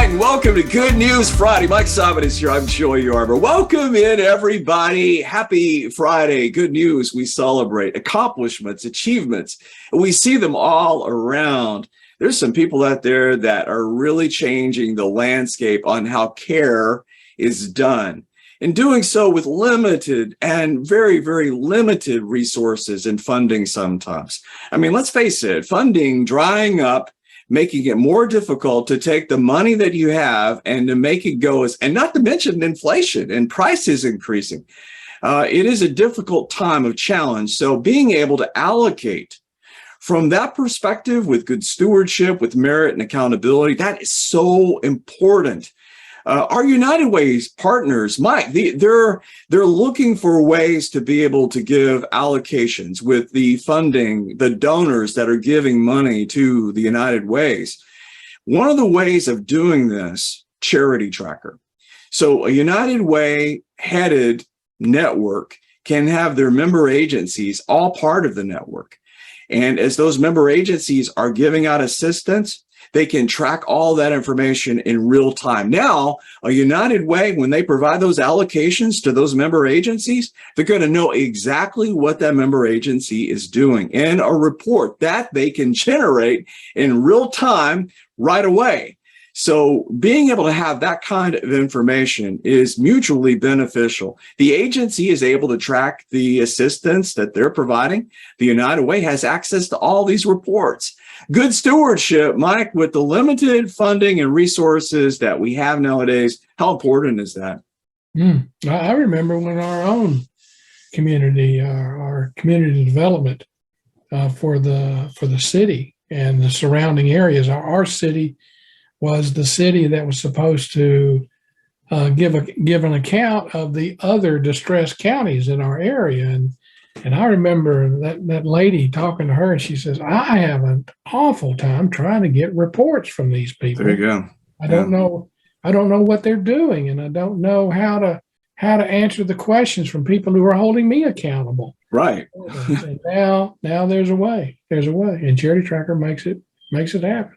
and welcome to Good News Friday. Mike Simon is here. I'm Joey Yarber. Welcome in, everybody. Happy Friday. Good news. We celebrate accomplishments, achievements. We see them all around. There's some people out there that are really changing the landscape on how care is done, and doing so with limited and very, very limited resources and funding sometimes. I mean, let's face it, funding drying up, making it more difficult to take the money that you have and to make it go, and not to mention inflation and prices increasing. It is a difficult time of challenge. So being able to allocate from that perspective with good stewardship, with merit and accountability, that is so important. Our United Way's partners, Mike, they're looking for ways to be able to give allocations with the funding, the donors that are giving money to the United Ways. One of the ways of doing this, CharityTracker. So a United Way headed network can have their member agencies all part of the network. And as those member agencies are giving out assistance, they can track all that information in real time. Now, a United Way, when they provide those allocations to those member agencies, they're going to know exactly what that member agency is doing in a report that they can generate in real time right away. So being able to have that kind of information is mutually beneficial. The agency is able to track the assistance that they're providing. The United Way has access to all these reports. Good stewardship, Mike, with the limited funding and resources that we have nowadays, how important is that? I remember when our own community, our community development for the city and the surrounding areas, our city was the city that was supposed to give an account of the other distressed counties in our area. And I remember that lady talking to her, and she says, I have an awful time trying to get reports from these people. There you go. I don't know what they're doing, and I don't know how to answer the questions from people who are holding me accountable. Right. And now there's a way. There's a way. And CharityTracker makes it happen.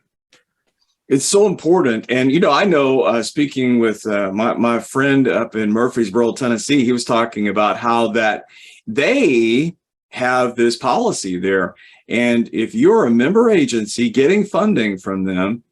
It's so important. And, I know speaking with my friend up in Murfreesboro, Tennessee, he was talking about how that they have this policy there. And if you're a member agency getting funding from them,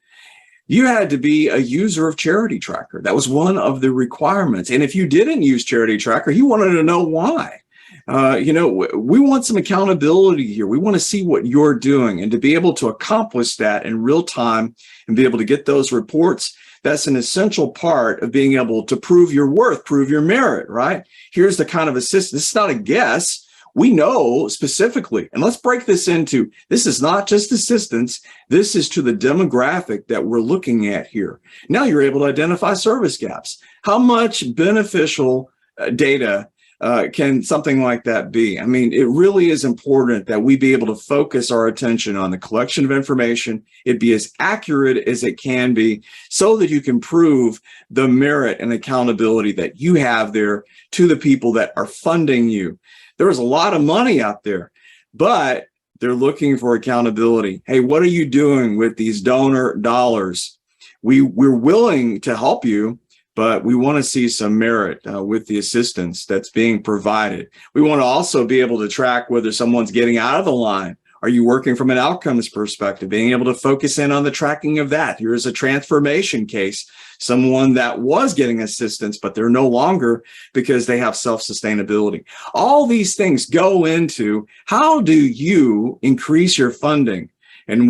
you had to be a user of CharityTracker. That was one of the requirements. And if you didn't use CharityTracker, he wanted to know why. We want some accountability here. We want to see what you're doing, and to be able to accomplish that in real time and be able to get those reports. That's an essential part of being able to prove your worth, prove your merit, right? Here's the kind of assistance. This is not a guess. We know specifically, and let's break this into, this is not just assistance. This is to the demographic that we're looking at here. Now you're able to identify service gaps. How much beneficial data can something like that be? I mean, it really is important that we be able to focus our attention on the collection of information, it be as accurate as it can be, so that you can prove the merit and accountability that you have there to the people that are funding you. There's a lot of money out there, but they're looking for accountability. Hey, what are you doing with these donor dollars? We're willing to help you, but we want to see some merit with the assistance that's being provided. We want to also be able to track whether someone's getting out of the line. Are you working from an outcomes perspective? Being able to focus in on the tracking of that. Here's a transformation case, someone that was getting assistance, but they're no longer because they have self-sustainability. All these things go into how do you increase your funding? And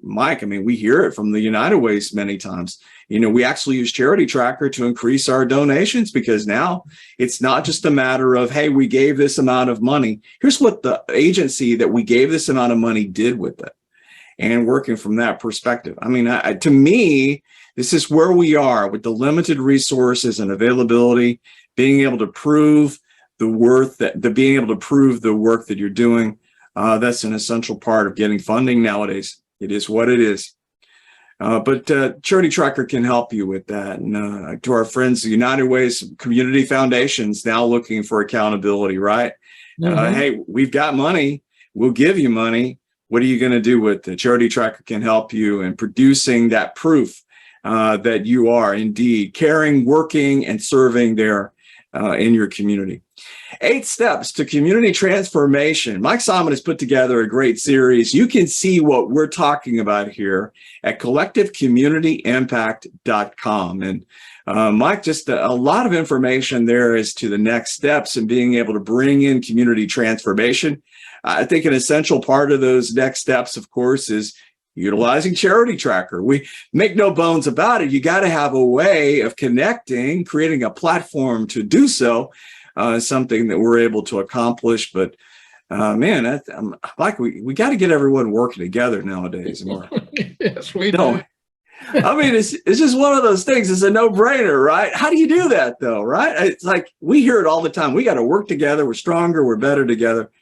Mike, we hear it from the United Ways many times. We actually use CharityTracker to increase our donations, because now it's not just a matter of, hey, we gave this amount of money. Here's what the agency that we gave this amount of money did with it. And working from that perspective. To me, this is where we are with the limited resources and availability, being able to prove the worth being able to prove the work that you're doing. That's an essential part of getting funding nowadays. It is what it is. But CharityTracker can help you with that. And to our friends, the United Ways Community Foundations, now looking for accountability, right? Hey, we've got money. We'll give you money. What are you going to do with it? CharityTracker can help you in producing that proof that you are indeed caring, working, and serving there in your community. 8 steps to community transformation. Mike Simon has put together a great series. You can see what we're talking about here at collectivecommunityimpact.com. And Mike, just a lot of information there as to the next steps and being able to bring in community transformation. I think an essential part of those next steps, of course, is utilizing CharityTracker. We make no bones about it. You got to have a way of connecting, creating a platform to do so. Something that we're able to accomplish. But man, like we got to get everyone working together nowadays more. Yes, we do. I mean, it's just one of those things. It's a no-brainer, right? How do you do that, though, right? It's like we hear it all the time. We got to work together. We're stronger. We're better together.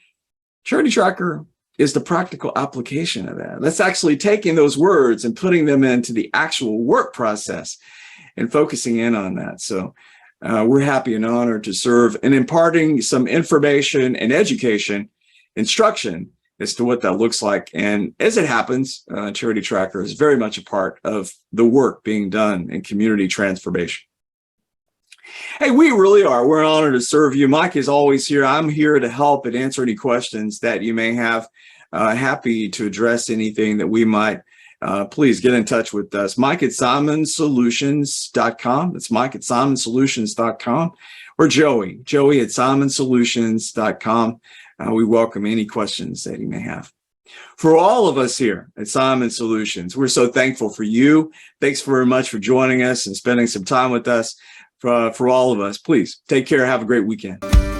CharityTracker is the practical application of that. That's actually taking those words and putting them into the actual work process and focusing in on that. So we're happy and honored to serve and imparting some information and education, instruction as to what that looks like. And as it happens, CharityTracker is very much a part of the work being done in community transformation. Hey, we really are. We're honored to serve you. Mike is always here. I'm here to help and answer any questions that you may have. Happy to address anything that we might. Please get in touch with us. Mike at simonsolutions.com. That's Mike at simonsolutions.com. Or Joey at simonsolutions.com. We welcome any questions that you may have. For all of us here at Simon Solutions, we're so thankful for you. Thanks very much for joining us and spending some time with us. For all of us, please take care. Have a great weekend.